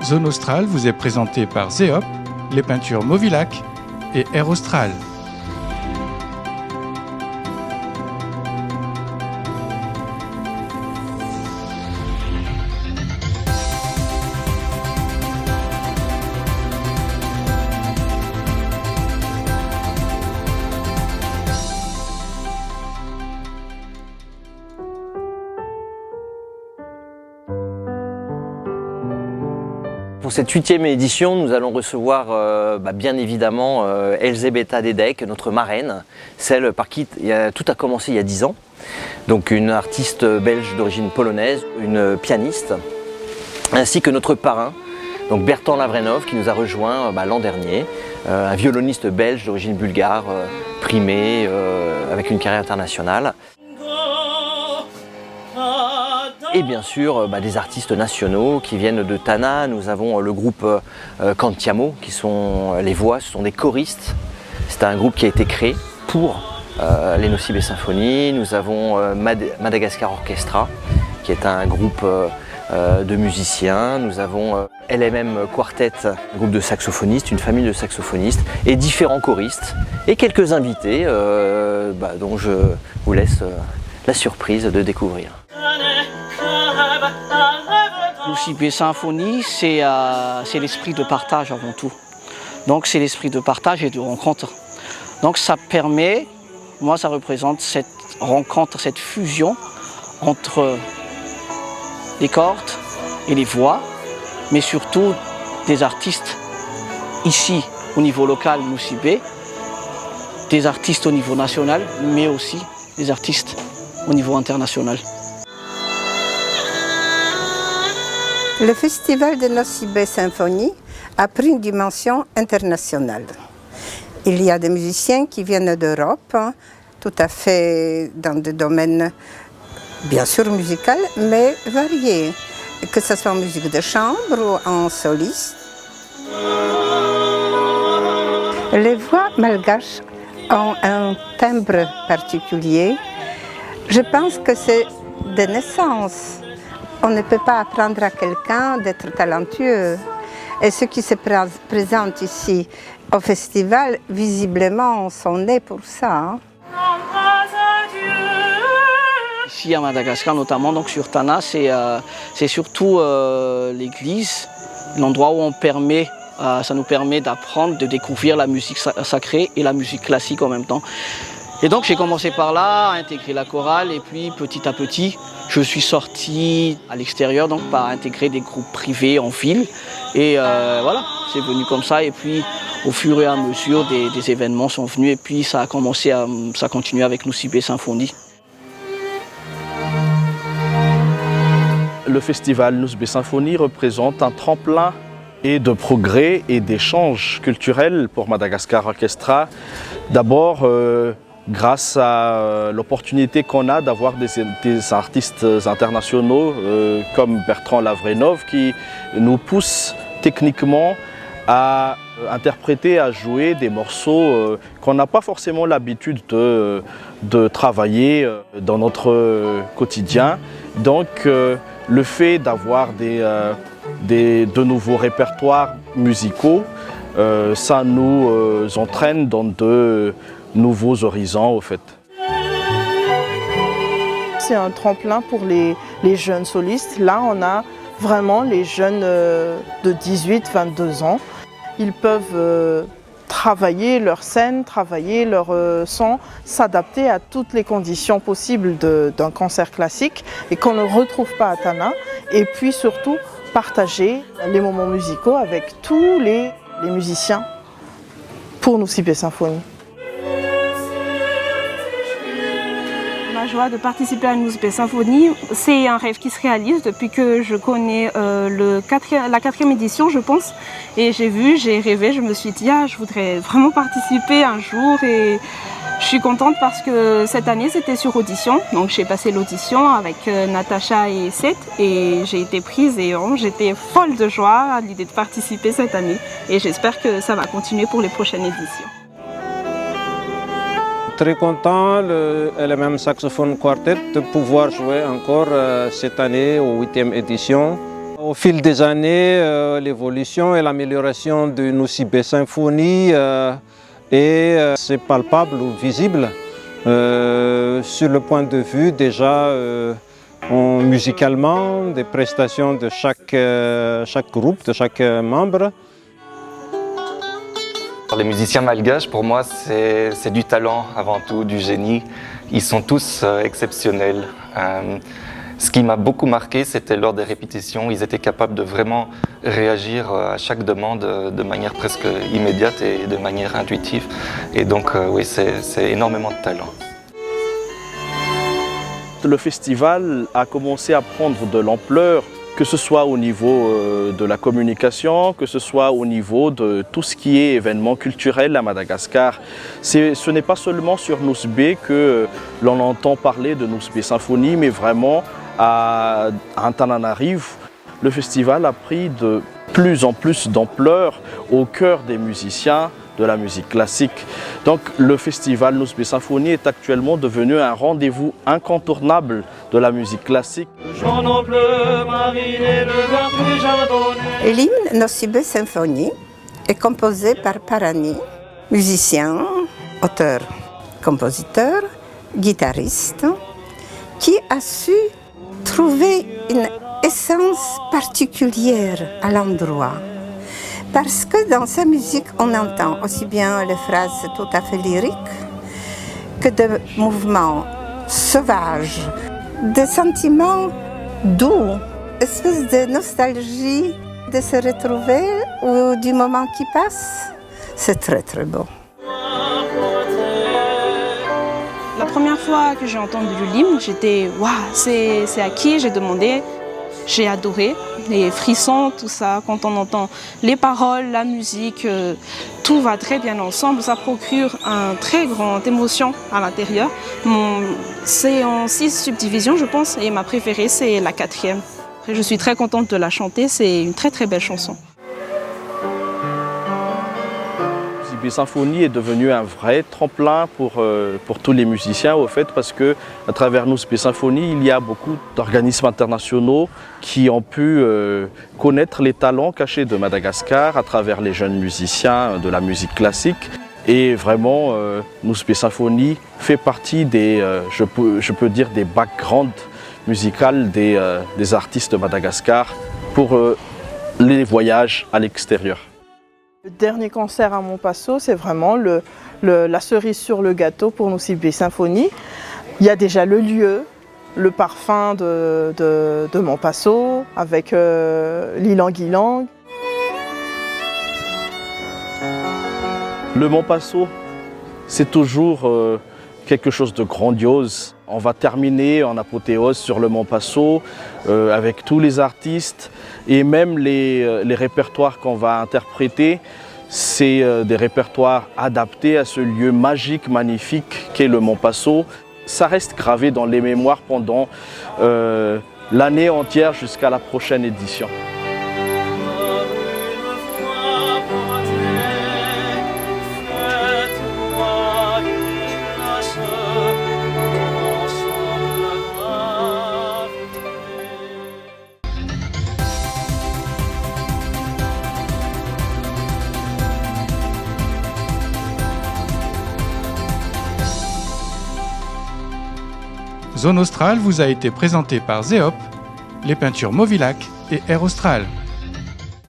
Zone Australe vous est présenté par Zeop, les peintures Movilac et Air Austral. Pour cette 8e édition, nous allons recevoir bien évidemment Elżbieta Dedek, notre marraine, celle par qui tout a commencé il y a 10 ans. Donc une artiste belge d'origine polonaise, une pianiste, ainsi que notre parrain, donc Bertrand Lavrenov, qui nous a rejoint l'an dernier, un violoniste belge d'origine bulgare, primé, avec une carrière internationale. Et bien sûr des artistes nationaux qui viennent de Tana. Nous avons le groupe Cantiamo qui sont les voix, ce sont des choristes. C'est un groupe qui a été créé pour les Nocibé Symphonies. Nous avons Madagascar Orchestra qui est un groupe de musiciens. Nous avons LMM Quartet, un groupe de saxophonistes, une famille de saxophonistes et différents choristes et quelques invités dont je vous laisse la surprise de découvrir. Nocibé Symphonies, c'est l'esprit de partage avant tout. Donc c'est l'esprit de partage et de rencontre. Donc ça permet, moi ça représente cette rencontre, cette fusion entre les cordes et les voix, mais surtout des artistes ici au niveau local Nocibé, des artistes au niveau national, mais aussi des artistes au niveau international. Le festival de Nocibé Symphonies a pris une dimension internationale. Il y a des musiciens qui viennent d'Europe, tout à fait dans des domaines bien sûr musicaux, mais variés, que ce soit en musique de chambre ou en soliste. Les voix malgaches ont un timbre particulier. Je pense que c'est de naissance. On ne peut pas apprendre à quelqu'un d'être talentueux. Et ceux qui se présentent ici au festival, visiblement, sont nés pour ça. Ici à Madagascar notamment, donc sur Tana, c'est surtout l'église, l'endroit où ça nous permet d'apprendre, de découvrir la musique sacrée et la musique classique en même temps. Et donc j'ai commencé par là, à intégrer la chorale, et puis petit à petit, je suis sorti à l'extérieur, donc par intégrer des groupes privés en ville. Et voilà, c'est venu comme ça. Et puis au fur et à mesure, des événements sont venus, et puis ça a continué avec Nocibé Symphonies. Le festival Nocibé Symphonies représente un tremplin et de progrès et d'échanges culturels pour Madagascar Orchestra. D'abord, grâce à l'opportunité qu'on a d'avoir des artistes internationaux comme Bertrand Lavrenov qui nous poussent techniquement à interpréter, à jouer des morceaux qu'on n'a pas forcément l'habitude de travailler dans notre quotidien. Donc le fait d'avoir de nouveaux répertoires musicaux, ça nous entraîne dans de nouveaux horizons au fait. C'est un tremplin pour les jeunes solistes. Là, on a vraiment les jeunes de 18-22 ans. Ils peuvent travailler leur scène, travailler leur son, s'adapter à toutes les conditions possibles d'un concert classique et qu'on ne retrouve pas à Tana. Et puis surtout, partager les moments musicaux avec tous les musiciens pour Nocibé Symphonies. La joie de participer à Nocibé Symphonies, c'est un rêve qui se réalise depuis que je connais la 4e édition, je pense. Et j'ai rêvé, je me suis dit, je voudrais vraiment participer un jour. Et je suis contente parce que cette année, c'était sur audition. Donc j'ai passé l'audition avec Natacha et Seth et j'ai été prise et j'étais folle de joie à l'idée de participer cette année. Et j'espère que ça va continuer pour les prochaines éditions. Très content, le LMM Saxophone Quartet, de pouvoir jouer encore cette année aux 8e édition. Au fil des années, l'évolution et l'amélioration de Nusibe Symphonie est palpable ou visible sur le point de vue déjà musicalement, des prestations de chaque groupe, de chaque membre. Les musiciens malgaches, pour moi, c'est du talent avant tout, du génie. Ils sont tous exceptionnels. Ce qui m'a beaucoup marqué, c'était lors des répétitions, ils étaient capables de vraiment réagir à chaque demande de manière presque immédiate et de manière intuitive. Et donc, oui, c'est énormément de talent. Le festival a commencé à prendre de l'ampleur, que ce soit au niveau de la communication, que ce soit au niveau de tout ce qui est événement culturel à Madagascar. Ce n'est pas seulement sur Nusibe que l'on entend parler de Nusibe Symphonie, mais vraiment à Antananarivo, le festival a pris de plus en plus d'ampleur au cœur des musiciens de la musique classique. Donc le festival Nusibe Symphonie est actuellement devenu un rendez-vous incontournable de la musique classique. L'hymne Nusibe Symphonie est composé par Parani, musicien, auteur, compositeur, guitariste, qui a su trouver une essence particulière à l'endroit. Parce que dans sa musique, on entend aussi bien les phrases tout à fait lyriques que des mouvements sauvages, des sentiments doux, une espèce de nostalgie de se retrouver ou du moment qui passe. C'est très très beau. La première fois que j'ai entendu l'hymne, j'étais « waouh, c'est à qui ?» J'ai demandé, j'ai adoré, les frissons, tout ça, quand on entend les paroles, la musique, tout va très bien ensemble, ça procure une très grande émotion à l'intérieur. C'est en 6 subdivisions, je pense, et ma préférée, c'est la 4e. Je suis très contente de la chanter, c'est une très très belle chanson. Nusibe Symphonie est devenu un vrai tremplin pour tous les musiciens au fait, parce que à travers Nusibe Symphonie, il y a beaucoup d'organismes internationaux qui ont pu connaître les talents cachés de Madagascar à travers les jeunes musiciens de la musique classique. Et vraiment, Nusibe Symphonie fait partie des, je peux dire, des backgrounds musicales des artistes de Madagascar pour les voyages à l'extérieur. Le dernier concert à Montpasso, c'est vraiment la cerise sur le gâteau pour Nusibe Symphonie. Il y a déjà le lieu, le parfum de Montpasso avec l'ilang-ilang. Le Montpasso, c'est toujours quelque chose de grandiose. On va terminer en apothéose sur le Montpasso avec tous les artistes et même les répertoires qu'on va interpréter. C'est des répertoires adaptés à ce lieu magique, magnifique qu'est le Montpasso. Ça reste gravé dans les mémoires pendant l'année entière jusqu'à la prochaine édition. Zone Australe vous a été présentée par Zeop, les peintures Movilac et Air Austral.